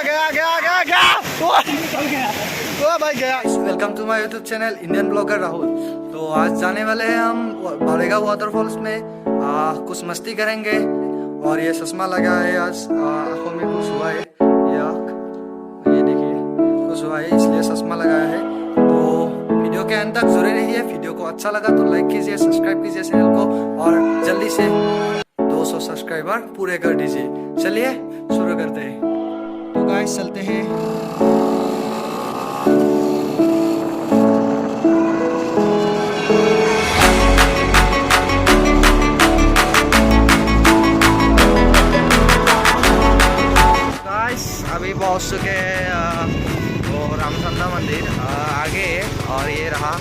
गया गया गया गया ओ भाई गया। Welcome to my YouTube channel Indian blogger Rahul. तो आज जाने वाले हैं हम बालेगा वाटरफॉल्स में, कुछ मस्ती करेंगे। और ये चश्मा लगा है, आज आंखों में कुछ हुआ है, ये देखिए कुछ हुआ है इसलिए चश्मा लगाया है। तो वीडियो के अंत तक जुड़े रहिए। वीडियो को अच्छा लगा तो लाइक कीजिए, सब्सक्राइब कीजिए चैनल को और जल्दी से 200 सब्सक्राइबर पूरे कर दीजिए। चलिए शुरू करते हैं। तो गाइस चलते हैं। अभी पहुंच चुके हैं वो रामचंद्र मंदिर आगे, और ये रहा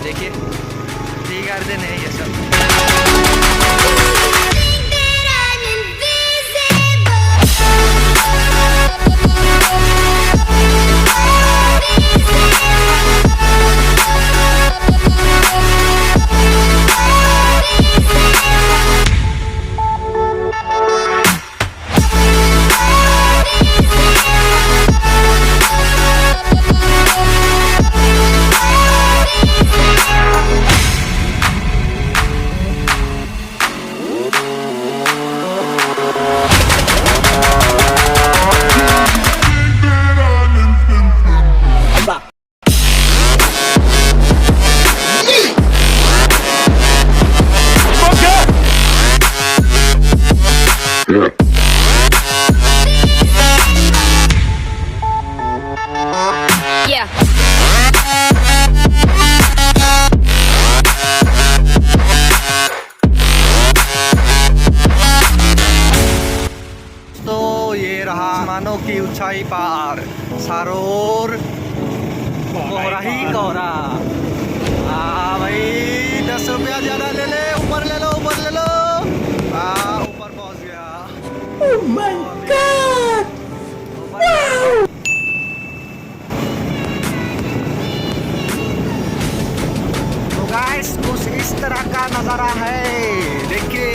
देखिए टी गार्डन है ये सब। आसमानों की ऊंचाई पार सारोर कोहरा ही कोहरा। भाई 10 रुपया ज्यादा ले ले, ऊपर ले लो, ऊपर ले लो। ऊपर पहुंच गया। Oh my God! तो गाइस कुछ इस तरह का नजारा है, देखिए।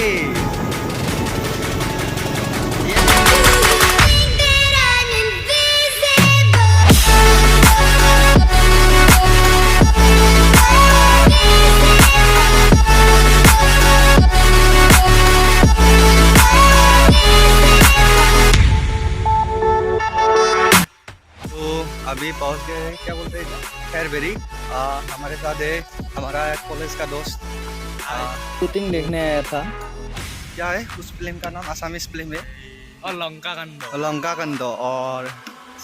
अभी पहुंच गए, क्या बोलते हैं, खैरबेरी। हमारे साथ है हमारा कॉलेज का दोस्त। शूटिंग देखने आया था। क्या है उस फिल्म का नाम? आसामीज फिल्म है लंका कंदो, और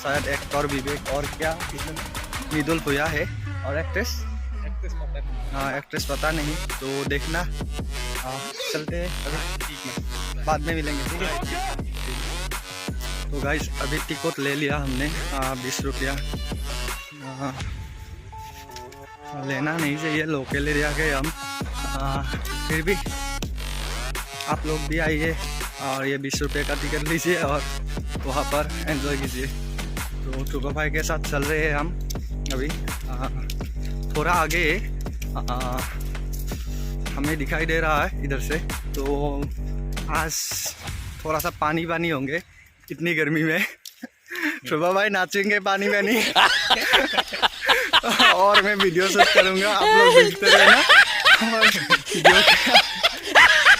शायद एक्टर विवेक और क्या मिदुल भुया है, और एक्ट्रेस एक्ट्रेस पता नहीं। तो देखना, चलते हैं, बाद में मिलेंगे, ठीक है। तो गाइस अभी टिकट ले लिया हमने 20 रुपया। लेना नहीं चाहिए, लोकल एरिया के हम, फिर भी आप लोग भी आइए और ये 20 रुपये का टिकट लीजिए और वहाँ पर एंजॉय कीजिए। तो टूको भाई के साथ चल रहे हैं हम अभी। थोड़ा आगे हमें दिखाई दे रहा है इधर से। तो आज थोड़ा सा पानी पानी होंगे इतनी गर्मी में। शोभा भाई नाचेंगे पानी में नहीं। और मैं वीडियो शूट करूंगा, आप लोग देखते रहना और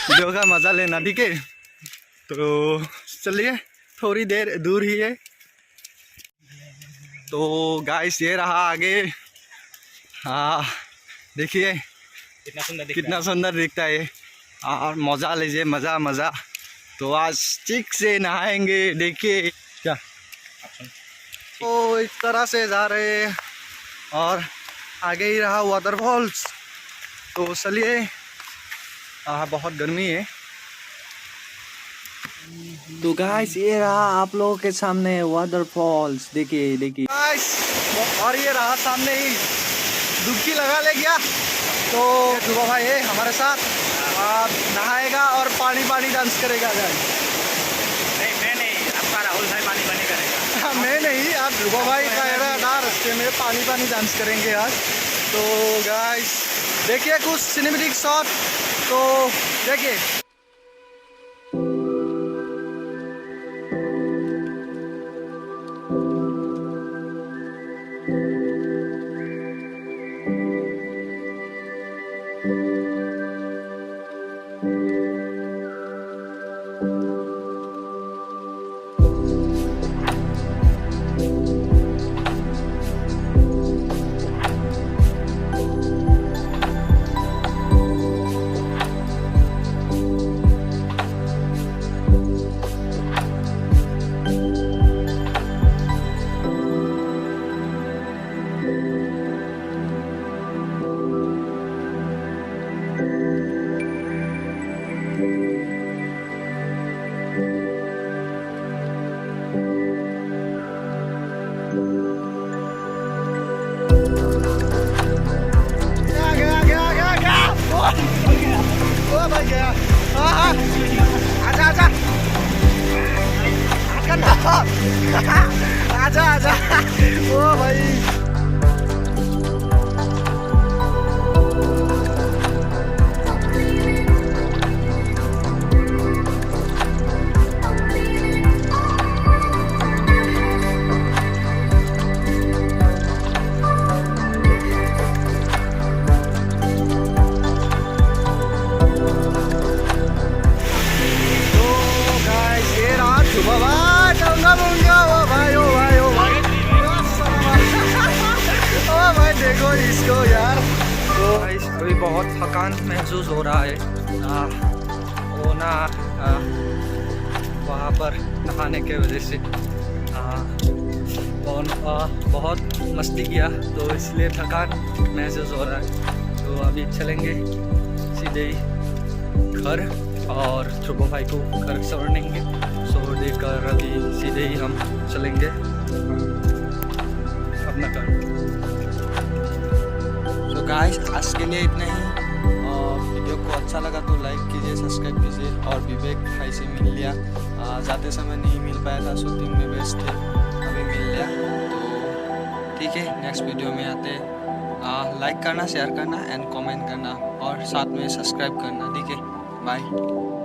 वीडियो का मजा लेना, ठीक है। तो चलिए, थोड़ी देर दूर ही है। तो गाइस ये रहा आगे, देखिए कितना सुंदर दिखता है। और मजा लीजिए, मजा मजा। तो आज ठीक से नहाएंगे, देखिए क्या। तो इस तरह से जा रहे हैं और आगे ही रहा वाटरफॉल्स। तो चलिए, बहुत गर्मी है। तो गाइस ये रहा आप लोगों के सामने वाटरफॉल्स, देखिए देखिए गाइस। और ये रहा सामने ही, डुबकी लगा ले गया। तो सुबह भाई है हमारे साथ, नहाएगा और पानी पानी डांस करेगा। नहीं मैं नहीं, आपका राहुल भाई पानी पानी करेगा। मैं नहीं, आप ध्रुवा भाई का ना रास्ते में पानी पानी डांस करेंगे आज। तो गाइस देखिए कुछ सिनेमैटिक शॉट, तो देखिए। आजा आजा ओ भाई देखो इसको यार। तो अभी बहुत थकान महसूस हो रहा है। वो ना वहाँ पर नहाने के वजह से बहुत मस्ती किया तो इसलिए थकान महसूस हो रहा है। तो अभी चलेंगे सीधे ही घर और ध्रुव भाई को घर छोड़ेंगे। सो देकर अभी सीधे ही हम चलेंगे अपना घर। तो गाइस आज के लिए इतना ही। वीडियो को अच्छा लगा तो लाइक कीजिए, सब्सक्राइब कीजिए। और विवेक भाई से मिल लिया, जाते समय नहीं मिल पाया था, शूटिंग में व्यस्त थे, अभी मिल लिया। तो ठीक है, नेक्स्ट वीडियो में आते लाइक करना, शेयर करना एंड कमेंट करना और साथ में सब्सक्राइब करना। ठीक है, बाय।